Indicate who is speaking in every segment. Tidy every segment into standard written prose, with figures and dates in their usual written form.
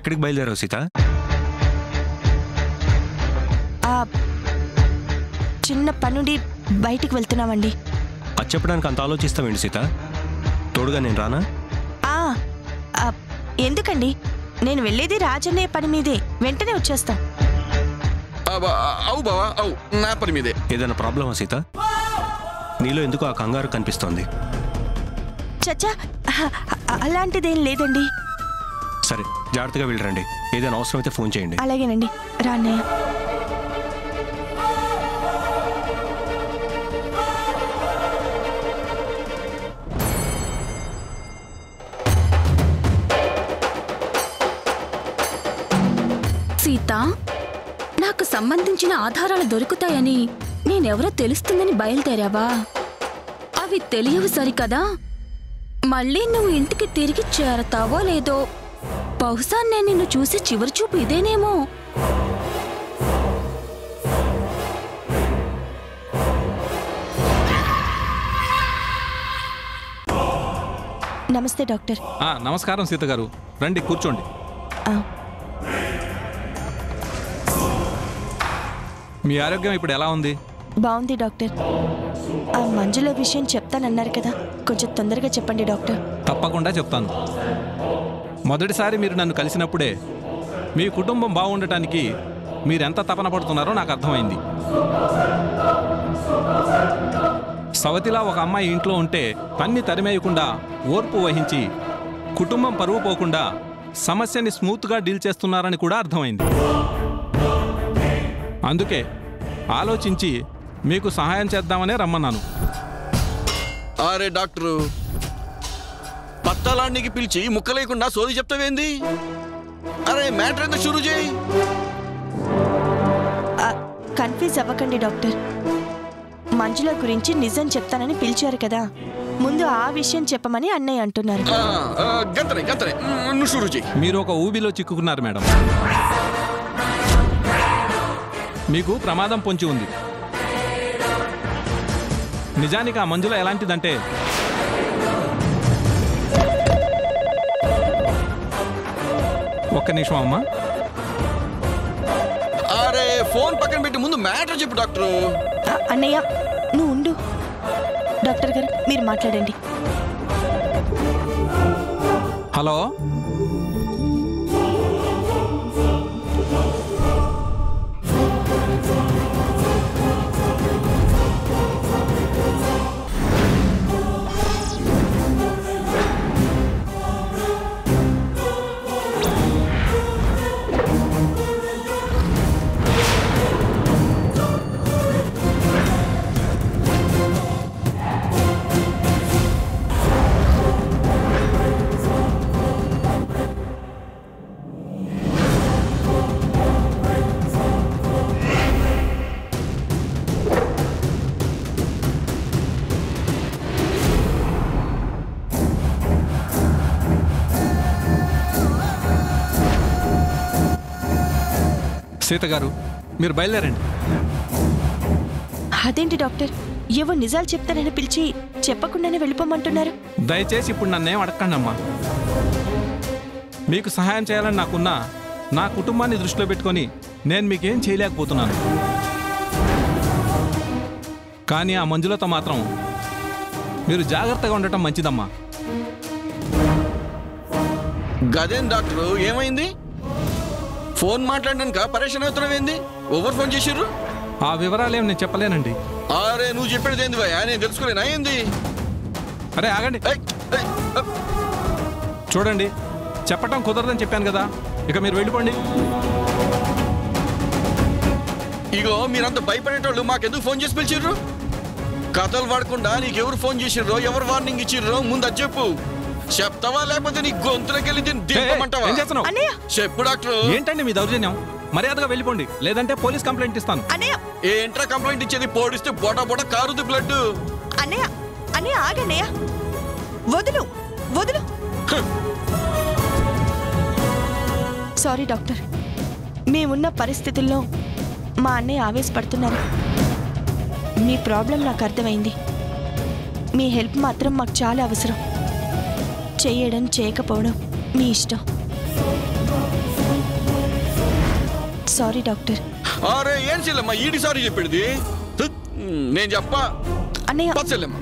Speaker 1: ఎక్కడికి బయలుదేరావు సీత?
Speaker 2: చిన్న పనుండి బయటికి వెళ్తున్నామండి.
Speaker 1: అది చెప్పడానికి అంత ఆలోచిస్తావేంటి సీత? తోడుగా నేను రానా?
Speaker 2: ఎందుకండి, నేను వెళ్ళేది రాజన్నయ్య పని మీదే, వెంటనే వచ్చేస్తాం.
Speaker 3: అవు బావా, అవు నా పని మీదే.
Speaker 1: ఏదైనా ప్రాబ్లమా సీత? నీలో ఎందుకు ఆ కంగారు కనిపిస్తోంది?
Speaker 2: చచ్చా, అలాంటిదేం లేదండి.
Speaker 1: సరే, జాగ్రత్తగా వెళ్ళరండి. ఏదైనా అవసరమైతే ఫోన్ చేయండి.
Speaker 2: అలాగేనండి, రా అన్నయ్య.
Speaker 4: సీత, నాకు సంబంధించిన ఆధారాలు దొరుకుతాయని నేనెవరో తెలుస్తుందని బయలుదేరావా? అవి తెలియవు సరికదా. మళ్ళీ నువ్వు ఇంటికి తిరిగి చేరతావో లేదో. బహుశా నేను నిన్ను చూసి చివరి చూపు ఇదేనేమో.
Speaker 2: నమస్తే డాక్టర్.
Speaker 5: నమస్కారం సీత గారు, రండి కూర్చోండి. మీ ఆరోగ్యం ఇప్పుడు ఎలా ఉంది?
Speaker 2: బాగుంది డాక్టర్. ఆ మంజుల విషయం చెప్తానన్నారు కదా, కొంచెం తొందరగా చెప్పండి డాక్టర్.
Speaker 5: తప్పకుండా చెప్తాను. మొదటిసారి మీరు నన్ను కలిసినప్పుడే మీ కుటుంబం బాగుండటానికి మీరెంత తపన పడుతున్నారో నాకు అర్థమైంది. సవతిలా ఒక అమ్మాయి ఇంట్లో ఉంటే పన్ని తరిమేయకుండా ఓర్పు వహించి కుటుంబం పరువు పోకుండా సమస్యని స్మూత్గా డీల్ చేస్తున్నారని కూడా అర్థమైంది. అందుకే ఆలోచించి మీకు సహాయం చేద్దామనే రమ్మన్నాను.
Speaker 3: అరే డాక్టరు, పత్తాలానికి పిలిచి ముక్క లేకుండా సోది చెప్తావేంది? అరే మ్యాటర్ ఎంత షురూ చేయి.
Speaker 2: కన్ఫ్యూజ్ అవ్వకండి డాక్టర్. మంజుల గురించి నిజం చెప్తానని పిలిచారు కదా, ముందు ఆ విషయం చెప్పమని అన్నయ్య అంటున్నారు.
Speaker 5: మీరు ఒక ఊబిలో చిక్కుకున్నారు మేడం. మీకు ప్రమాదం పొంచి ఉంది. నిజానికి ఆ మంజుల ఎలాంటిదంటే, ఒక్క నిమిషం అమ్మా.
Speaker 3: అరే ఫోన్ పక్కన పెట్టి ముందు మ్యాటర్ చెప్పు డాక్టర్.
Speaker 2: అన్నయ్య నువ్వు ఉండు. డాక్టర్ గారు మీరు మాట్లాడండి.
Speaker 5: హలో, సీత గారు మీరు బయలుదేరండి.
Speaker 2: అదేంటి డాక్టర్, ఏవో నిజాలు చెప్తానని పిలిచి చెప్పకుండానే వెళ్ళిపోమంటున్నారు?
Speaker 5: దయచేసి ఇప్పుడు నన్నేం అడగండి అమ్మా. మీకు సహాయం చేయాలని నాకున్నా నా కుటుంబాన్ని దృష్టిలో పెట్టుకొని నేను మీకేం చేయలేకపోతున్నాను. కానీ ఆ మంజులతో మాత్రం మీరు జాగ్రత్తగా ఉండటం మంచిదమ్మా.
Speaker 3: గదేం డాక్టర్, ఏమైంది? ఫోన్ మాట్లాడడానికి పరేషన్ అవుతున్నావేంది? ఓవర్ ఫోన్ చేసిర్రు?
Speaker 5: ఆ వివరాలేం నేను చెప్పలేనండి.
Speaker 3: అరే నువ్వు చెప్పేది ఏంది భయ, నేను తెలుసుకోలేనా ఏంది?
Speaker 5: అరే ఆగండి, చూడండి చెప్పటం కుదరదని చెప్పాను కదా, ఇక మీరు వెళ్ళిపోండి.
Speaker 3: ఇగో మీరంతా భయపడేటోళ్ళు మాకెందుకు ఫోన్ చేసి పిలిచిర్రు? కథలు పడకుండా నీకెవరు ఫోన్ చేసిర్రో, ఎవరు వార్నింగ్ ఇచ్చిర్రో ముందు అది చెప్పు. చెప్తావా లేకపోతే నీ గొంతులకెళ్ళి దింపమంటావా? చెప్పు డాక్టర్.
Speaker 5: ఏంటండి మీ దౌర్జన్యం? మర్యాదగా వెళ్ళిపోండి, లేదంటే పోలీస్ కంప్లైంట్ ఇస్తాను.
Speaker 3: ఏంట్రా కంప్లైంట్ ఇచ్చేది? పోడిస్తే బోటా బోటా కారుది బ్లడ్.
Speaker 2: అన్నయ్య అన్నయ్య ఆగన్నయ్య, వదులు వదులు. సారీ డాక్టర్, మేమున్న పరిస్థితుల్లో మా అన్నయ్య ఆవేశపడుతున్నారు. మీ ప్రాబ్లం నాకు అర్థమైంది. మీ హెల్ప్ మాత్రం మాకు చాలా అవసరం. చేయడం చేయకపోవడం మీ ఇష్టం. Sorry doctor.
Speaker 3: అరే ఏం చెల్లెమ్మా ఈడి సారీ చెప్పేది? నేను చెప్పా
Speaker 2: అన్నయ్య.
Speaker 3: చెల్లెమ్మా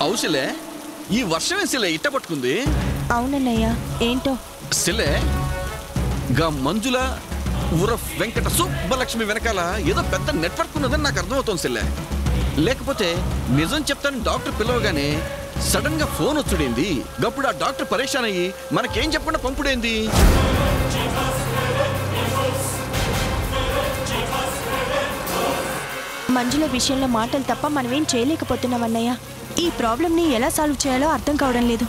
Speaker 3: అవుసిలే ఈ వర్షమే సిలే ఇట్ట పట్టుకుంది.
Speaker 2: అవునన్నయ్య, ఏంటో
Speaker 3: సిలే గా మంజుల ఉరఫ్ వెంకట సుబ్బలక్ష్మి వెనకాల ఏదో పెద్ద నెట్వర్క్ ఉన్నదని నాకు అర్థమవుతోంది సిల్లే. లేకపోతే నిజం చెప్తాను డాక్టర్ పిలవగానే సడన్ గా ఫోన్ వచ్చుడేంది? గప్పుడు ఆ డాక్టర్ పరేషాన్ అయ్యి మనకేం చెప్పకుండా పంపుడేంది?
Speaker 2: మంజుల విషయంలో మాటలు తప్ప మనమేం చేయలేకపోతున్నాం అన్నయ్య. ఈ ప్రాబ్లంని ఎలా సాల్వ్ చేయాలో అర్థం కావడం లేదు.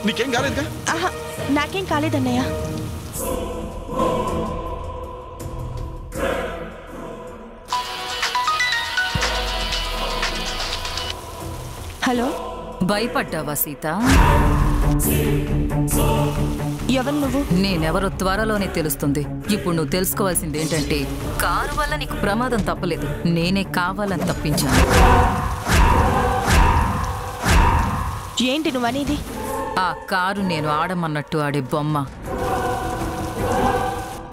Speaker 3: నీకేం కాలేదుగా?
Speaker 2: నాకేం కాలేదన్నయ్య. హలో,
Speaker 6: భయపడ్డావా సీత?
Speaker 2: ఎవరు నువ్వు?
Speaker 6: నేనెవరో త్వరలోనే తెలుస్తుంది. ఇప్పుడు నువ్వు తెలుసుకోవాల్సింది ఏంటంటే కారు వల్ల నీకు ప్రమాదం తప్పలేదు, నేనే కావాలని తప్పించాను.
Speaker 2: ఏంటి నువ్వనేది?
Speaker 6: ఆ కారు నేను ఆడమన్నట్టు ఆడే బొమ్మ.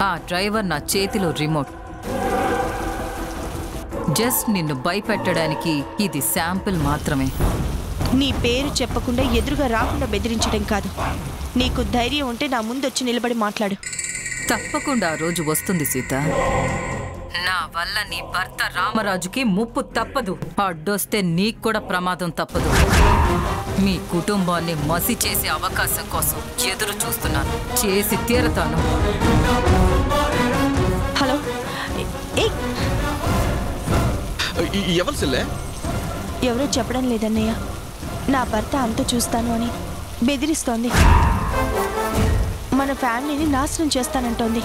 Speaker 6: ఆ డ్రైవర్ నా చేతిలో రిమోట్. జస్ట్ నిన్ను భయపెట్టడానికి ఇది శాంపిల్ మాత్రమే.
Speaker 2: నీ పేరు చెప్పకుండా ఎదురుగా రాకుండా బెదిరించడం కాదు. నీకు ధైర్యం ఉంటే నా ముందొచ్చి నిలబడి మాట్లాడు.
Speaker 6: తప్పకుండా ఆ రోజు వస్తుంది సీత. నా వల్ల నీ భర్త రామరాజుకి ముప్పు తప్పదు. అడ్డొస్తే నీకు కూడా ప్రమాదం తప్పదు. మీ కుటుంబాన్ని మసి చేసే అవకాశం కోసం ఎదురు చూస్తున్నాను. చేసి తీరతాను.
Speaker 2: హలో,
Speaker 3: ఎవరు సిల్లే?
Speaker 2: ఎవరో చెప్పడం లేదన్నయ్య. నా భర్త అంత చూస్తాను అని బెదిరిస్తోంది. మన ఫ్యామిలీని నాశనం చేస్తానంటోంది.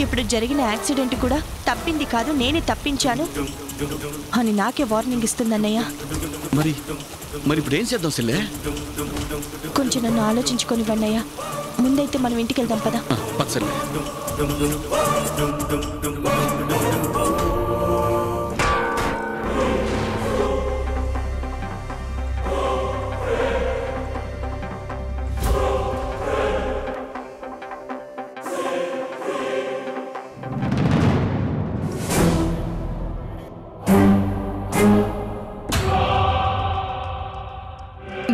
Speaker 2: ఇప్పుడు జరిగిన యాక్సిడెంట్ కూడా తప్పింది కాదు, నేనే తప్పించాను అని నాకే వార్నింగ్ ఇస్తుందన్నయ్య.
Speaker 3: మరి ఇప్పుడు ఏం చేద్దాం సిల్లే?
Speaker 2: కొంచెం నన్ను ఆలోచించుకొనివ్వన్నయ్య. ముందైతే మనం ఇంటికి వెళ్దాం పదా.
Speaker 3: పచ్చలే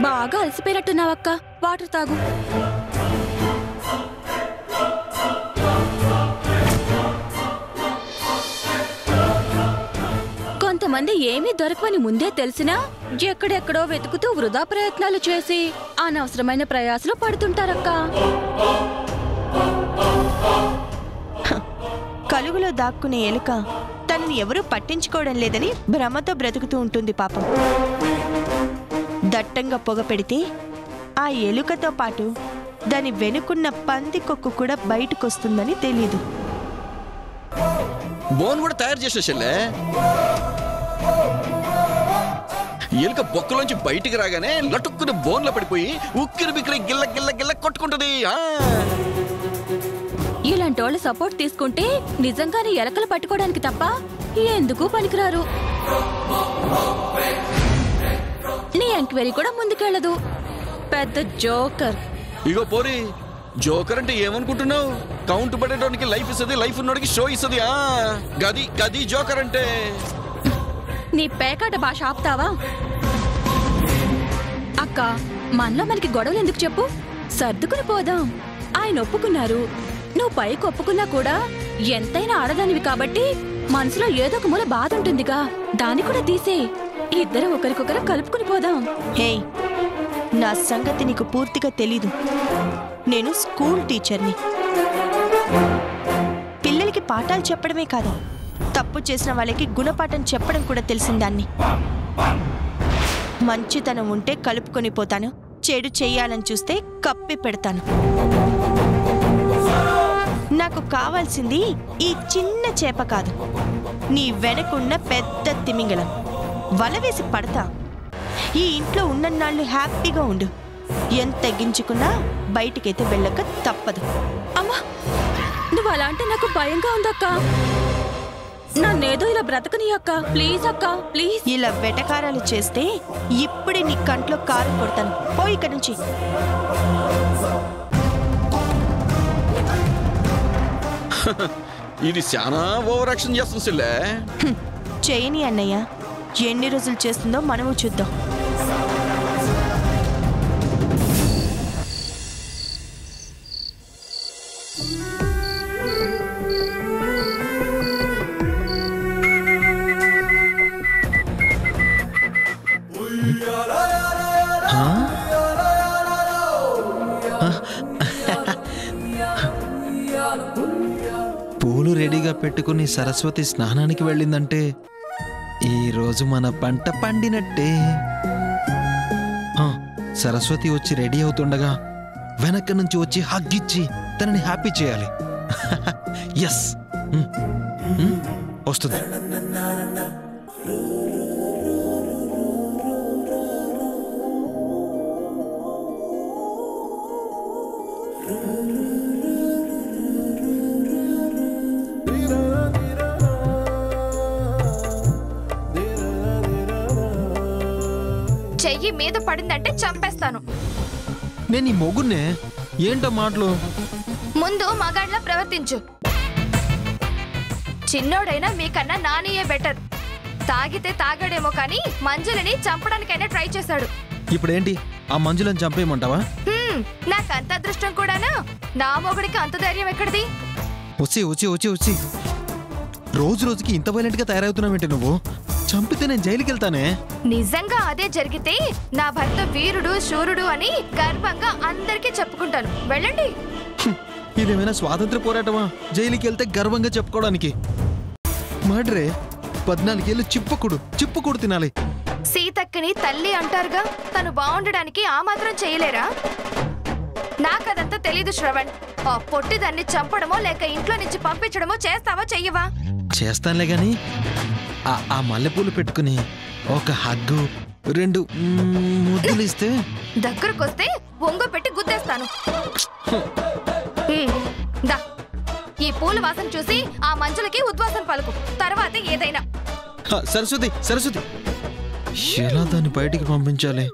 Speaker 4: బాగా అలసిపోయినట్టున్నావక్క, వాటర్ తాగు. కొంతమంది ఏమీ దొరకవని ముందే తెలిసినా ఎక్కడెక్కడో వెతుకుతూ వృధా ప్రయత్నాలు చేసి అనవసరమైన ప్రయాసలు పడుతుంటారక్క.
Speaker 2: కలుగులో దాక్కునే ఎలుక తనని ఎవరూ పట్టించుకోవడం లేదని భ్రమతో బ్రతుకుతూ ఉంటుంది పాపం. దట్టంగా పొగ పెడితే ఆ ఎలుకతో పాటు దాని వెనుకున్న పంది కొక్కు కూడా బయటకొస్తుందని తెలీదు.
Speaker 3: బోన్ కూడా తయారు చేసేసలే. ఎలుక బొక్కలోంచి బయటికి రాగానే లటుక్కుని బోన్లో పడిపోయి ఉక్కిరి బిక్కిరి గిల్ల గిల్ల గిల్ల కొట్టుకుంటది.
Speaker 4: ఇలాంటి వాళ్ళు సపోర్ట్ తీసుకుంటే నిజంగానే ఎలకలు పట్టుకోవడానికి తప్ప ఎందుకు పనికిరారు. నీ ఎంక్వైరీ కూడా ముందుకెళ్ళదు. పెద్ద జోకర్.
Speaker 3: ఇగో పోరి, జోకర్ అంటే ఏమనుకుంటున్నావు? కౌంట్ పడేటోనికి లైఫ్ ఇస్తుంది, లైఫ్ ఉన్నోడికి షో ఇస్తుంది. గది గది జోకర్ అంటే.
Speaker 4: నీ పేకాట భాష ఆపుతావా? అక్క, మనలో మనకి గొడవలు ఎందుకు చెప్పు? సర్దుకుని పోదాం. ఆ ఆయన ఒప్పుకున్నారు. నువ్వు పైకి ఒప్పుకున్నా కూడా ఎంతైనా ఆడదానివి కాబట్టి మనసులో ఏదో ఒక మూల బాధ ఉంటుందిగా, దాన్ని కూడా తీసే. ఇద్దరం ఒకరికొకరు కలుపుకుని పోదాం.
Speaker 2: హే, నా సంగతి నీకు పూర్తిగా తెలీదు. నేను స్కూల్ టీచర్ని. పిల్లలకి పాఠాలు చెప్పడమే కాదు, తప్పు చేసిన వాళ్ళకి గుణపాఠం చెప్పడం కూడా తెలిసిందాన్ని. మంచితనం ఉంటే కలుపుకొని పోతాను, చెడు చెయ్యాలని చూస్తే కప్పి పెడతాను. నాకు కావాల్సింది ఈ చిన్న చేప కాదు, నీ వెనకున్న పెద్ద తిమింగలం. వల వేసి పడతా. ఈ ఇంట్లో ఉన్నన్నాళ్ళు హ్యాపీగా ఉండు. ఎంత తగ్గించుకున్నా బయటికైతే వెళ్ళక తప్పదు.
Speaker 4: అమ్మా, నువ్వు అలా అంటే నాకు భయంగా ఉందక్క. నన్నేదో ఇలా బ్రతకని అక్క, ప్లీజ్ అక్క, ప్లీజ్.
Speaker 2: ఇలా వెటకారాలు చేస్తే ఇప్పుడే నీ కంట్లో కారు కొడతాను. పో ఇక్కడి నుంచి.
Speaker 3: ఇది చాలా ఓవర్ యాక్షన్ చేస్తుంది సిల్లే.
Speaker 2: చేయని అన్నయ్య, ఎన్ని రోజులు చేస్తుందో మనము చూద్దాం.
Speaker 7: పూలు రెడీగా పెట్టుకుని సరస్వతి స్నానానికి వెళ్ళిందంటే ఈరోజు మన పంట పండినట్టే. సరస్వతి వచ్చి రెడీ అవుతుండగా వెనక నుంచి వచ్చి హగ్గిచ్చి తనని హ్యాపీ చేయాలి. ఎస్, వస్తుంది.
Speaker 8: చెయ్యి మీద పడిందంటే చంపేస్తాను.
Speaker 7: నేను ఈ మొగున్నే. ఏంటో మాటలు?
Speaker 8: ముందు మగాడ్లా ప్రవర్తించు. చిన్నోడైనా మీకన్నా నానియే బెటర్. తాగితే తాగాడేమో కానీ మంజులని చంపడానికైనా ట్రై చేశాడు.
Speaker 7: ఇప్పుడేంటి, ఆ మంజులను చంపేయమంటావా?
Speaker 8: నాకు అంత అదృష్టం కూడానా? నా మొగుడికి అంత ధైర్యం ఎక్కడిది?
Speaker 7: వచ్చి వచ్చి వచ్చి వచ్చి రోజు రోజుకి ఇంత వైలెంట్ గా తయారవుతున్నావేంటి నువ్వు? చంపితే నేను జైలుకి వెళ్తానే.
Speaker 8: నిజంగా అదే జరిగితే నా భర్త వీరుడు శూరుడు అని గర్వంగా అందరికీ చెప్పుకుంటాను. వెళ్ళండి.
Speaker 7: ఇదేమైనా స్వాతంత్ర పోరాటమా? జైలుకి వెళ్తే గర్వంగా చెప్పుకోవడానికి? మర్డరే. 14 ఏళ్ళు చిప్పుకుడు తినాలి.
Speaker 8: సీతక్కని తల్లి అంటారుగా, తను బాగుండడానికి ఆ మాత్రం చేయలేరా? నాకదంతా తెలీదు శ్రవణ్. ఆ పొట్టిదాన్ని చంపడమో లేక ఇంట్లో నుంచి పంపించడమో చేస్తావా చెయ్యవా?
Speaker 7: చేస్తానులే గాని ఆ మల్లెపూలు పెట్టుకుని ఒక హగ్గు 2 ముద్దులు ఇస్తే
Speaker 8: దగ్గరకొస్తే ఒంగో పెట్టి గుద్దేస్తాను. దా, ఈ పూల వాసన చూసి ఆ మంచులకి ఉద్వాసన పలుకు, తర్వాత ఏదైనా.
Speaker 7: సరస్వతి ఎలా దాన్ని బయటికి పంపించాలి?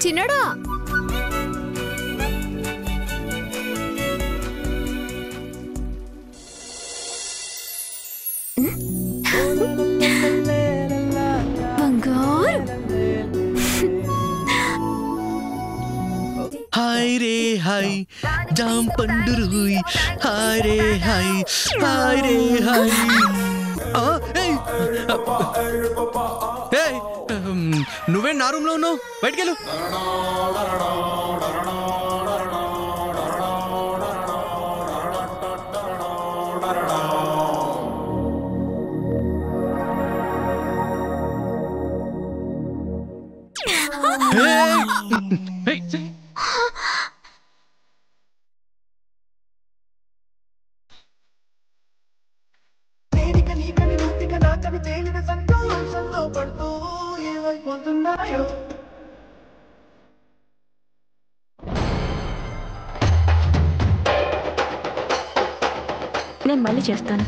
Speaker 8: చిన్నడా
Speaker 7: హాయ్ రే హాయ్ జాం పండురు హాయ్ రే హాయ్
Speaker 1: నువ్వే నా రూమ్ లో ఉన్నావు, బయటకెళ్ళు.
Speaker 4: నేను మళ్ళీ చేస్తాను.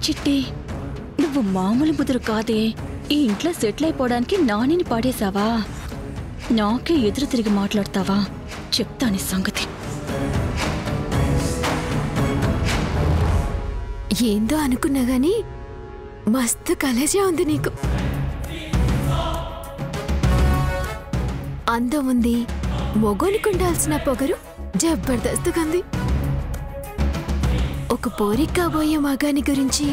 Speaker 4: చిట్టి, నువ్వు మామూలు ముదురు కాదే. ఈ ఇంట్లో సెటిల్ అయిపోవడానికి నానిని పాడేశావా? నాకే ఎదురు తిరిగి మాట్లాడతావా? చెప్తాను సంగతి.
Speaker 9: ఏందో అనుకున్నా గాని మస్తు కలేజా ఉంది నీకు. అందం ఉంది, మొగోనికుండాల్సిన పొగరు జబర్దస్తుగా ఉంది. ఒక పోరి కాబోయే మగాని గురించి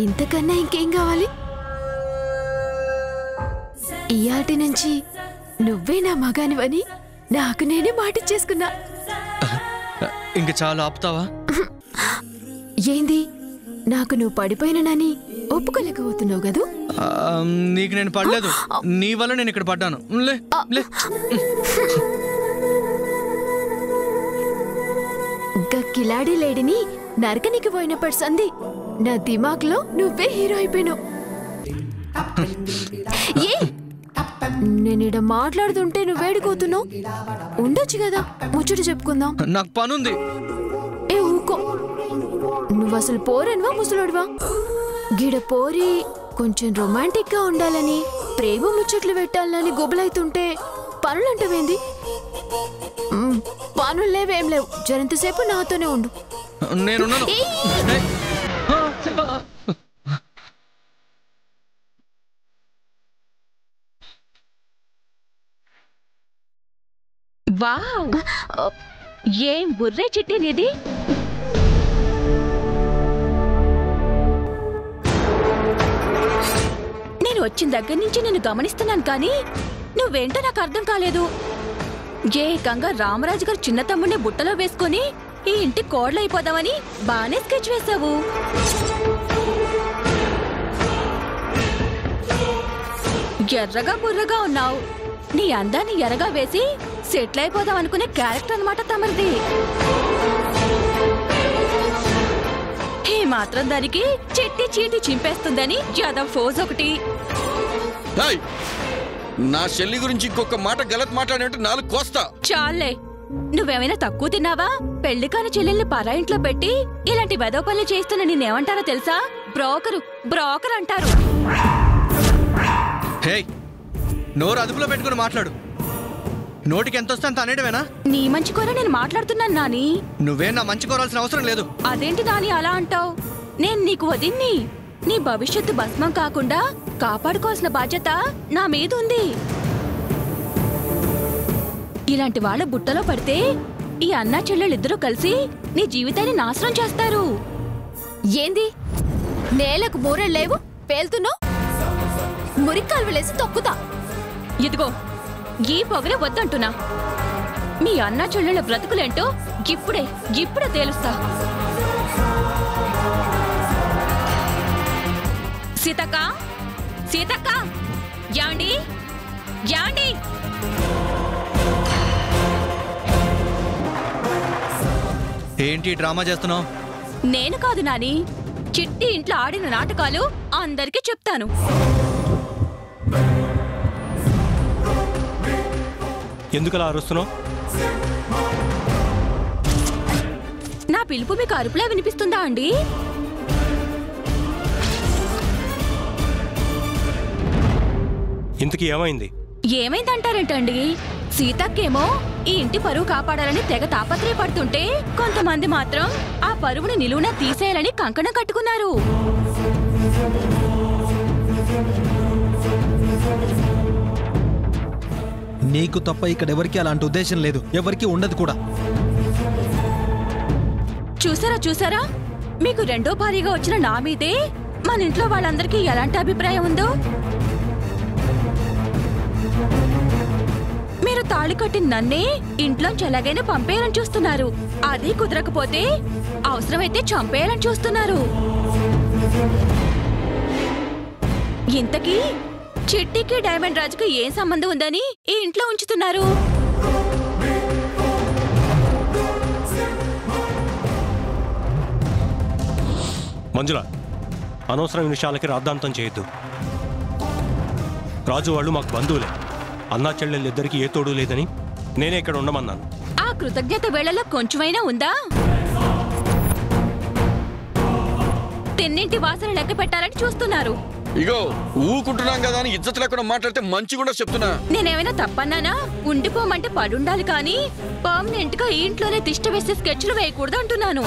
Speaker 9: ఇంతకన్నా ఇంకేం కావాలి? ఇయాటి నుంచి నువ్వే నా మగానివని నాకు నేనే మాటిచ్చేసుకున్నా.
Speaker 7: ఇంక చాలా ఆపుతావా?
Speaker 9: ఏంది, నాకు నువ్వు పడిపోయినని ఒప్పుకోలేకపోతున్నావు కదూ?
Speaker 7: నీకు నేను పడలేదు, నీ వల్ల నేను ఇక్కడ పడ్డాను. లే లే.
Speaker 9: కిలాడి లేడిని నరకనికి పోయినప్పటి సంది నా దిమాగ్లో నువ్వే హీరో అయిపోయినావు. ఏ నేనిడ మాట్లాడుతుంటే నువ్వేడిపోతున్నావు? ఉండొచ్చు కదా, ముచ్చట చెప్పుకుందాం.
Speaker 7: నాకు పనుంది.
Speaker 9: ఏ ఊకో, నువ్వు అసలు పోరనివా ముసలోడివా? గిడ పోరి కొంచెం రొమాంటిక్ గా ఉండాలని, ప్రేమ ముచ్చట్లు పెట్టాలని గొబలైతుంటే పనులంటవేంది? పనులు లేవేం లేవు, జరంతసేపు నాతోనే ఉండు.
Speaker 7: నేనున్నాను.
Speaker 4: వావ్, ఏం బుర్రే చిట్టి నీది. నేను వచ్చిన దగ్గర నుంచి నేను గమనిస్తున్నాను కానీ నువ్వేంటో నాకు అర్థం కాలేదు. ఏకంగా రామరాజు గారు చిన్న తమ్ముడిని బుట్టలో వేసుకొని ఈ ఇంటి కోడలైపోదామని బానే స్కెచ్ వేశావు. ఎర్రగా బుర్రగా ఉన్నావు. నీ అందాన్ని ఎర్రగా వేసి సెటిల్ అయిపోదాం అనుకునే క్యారెక్టర్ అన్నమాట తమరిది. ఈ మాత్రం దానికి చెట్టి చీటి చింపేస్తుందని యాదవ్ ఫోజ్ ఒకటి.
Speaker 3: నా చెల్లి గురించి ఇంకొక మాట గలత్ మాట్లాడినట్టు నాలుగు కోస్తా.
Speaker 4: చాలే, నువ్వేమైనా తక్కువ తిన్నావా? పెళ్లి కాని చెల్లెల్ని పరా ఇంట్లో పెట్టి ఇలాంటి వెదవ పనులు చేస్తున్న నేనేమంటారో తెలుసా? బ్రోకర్ అంటారు.
Speaker 7: హే, నోరు అదుపులో పెట్టుకుని మాట్లాడు. నోటికి ఎంత వస్తే అంత అనేటవేనా?
Speaker 4: నీ మంచి కోర నేను మాట్లాడుతున్నాను నాని.
Speaker 7: నువ్వే నా మంచి కోరాల్సిన అవసరం లేదు.
Speaker 4: అదేంటి నాని అలా అంటావు? నేను నీకు వదిన్ని. నీ భవిష్యత్తు భస్మం కాకుండా కాపాడుకోవాల్సిన బాధ్యత నా మీద ఉంది. ఇలాంటి వాళ్ళ బుట్టలో పడితే ఈ అన్నా చెల్లెళ్ళిద్దరూ కలిసి నీ జీవితాన్ని నాశనం చేస్తారు.
Speaker 9: ఏంది, నేలకు మూరెళ్ళు లేవు, పేలుతున్నావు? మురికాల్వలేసి తొక్కుతా.
Speaker 4: ఇదిగో, ఈ పొగరే వద్దంటున్నా. మీ అన్నా చెల్లెళ్ళ బ్రతుకులేంటో ఇప్పుడే తేలుస్తా. సీతక్క, యాండి
Speaker 7: ఏంటి డ్రామా చేస్తున్నావు?
Speaker 4: నేను కాదు నాని, చిట్టి ఇంట్లో ఆడిన నాటకాలు అందరికీ చెప్తాను.
Speaker 1: ఎందుకలా అరుస్తున్నావు?
Speaker 4: నా పిలుపు మీకు అరుపులా వినిపిస్తుందా అండి?
Speaker 1: ఇంతకీ ఏమైంది?
Speaker 4: ఏమైందంటారేంటండి? సీతక్కేమో ఈ ఇంటి పరువు కాపాడాలని తెగ తాపత్రయపడుతుంటే కొంతమంది మాత్రం ఆ పరువుని నిలువునా తీసేయాలని కంకణం కట్టుకున్నారు.
Speaker 7: నీకు తప్ప ఇక్కడ ఎవరికి అలాంటి ఉద్దేశం లేదు, ఎవరికి ఉండదు కూడా.
Speaker 4: చూసారా, మీకు రెండో భారీగా వచ్చిన నా మీదే మన ఇంట్లో వాళ్ళందరికీ ఎలాంటి అభిప్రాయం ఉందో. మీరు తాళి కట్టిన నన్నే ఇంట్లోంచి ఎలాగైనా పంపేయాలని చూస్తున్నారు. అది కుదరకపోతే అవసరమైతే చంపేయాలని చూస్తున్నారు. ఇంతకీ చిట్టికి డైమండ్ రాజుకి ఏం సంబంధం ఉందని ఈ ఇంట్లో ఉంచుతున్నారు?
Speaker 1: మంజుల, అనవసరమైన విషయాలకి రాద్ధాంతం చేయొద్దు. రాజు వాళ్ళు మాకు బంధువులే. అన్నా చెల్లెళ్ళిద్దరికీ ఏ తోడు లేదని నేనే ఇక్కడ ఉండమన్నాను.
Speaker 4: ఆ కృతజ్ఞత వేళలో కొంచెమైనా ఉందా? తిన్నింటి వాసన లెక్క పెట్టాలని చూస్తున్నారు.
Speaker 3: ఇగో ఊకుంటున్నాం కదా అని ఇజ్జత్ లేకుండా మాట్లాడితే మంచిగా చెప్తున్నా.
Speaker 4: నేనేమైనా తప్పన్నానా? ఉండిపోమంటే పడుండాలి కానీ పర్మనెంట్ గా ఈ ఇంట్లోనే తిష్ట వేసే స్కెచ్లు వేయకూడదు అంటున్నాను.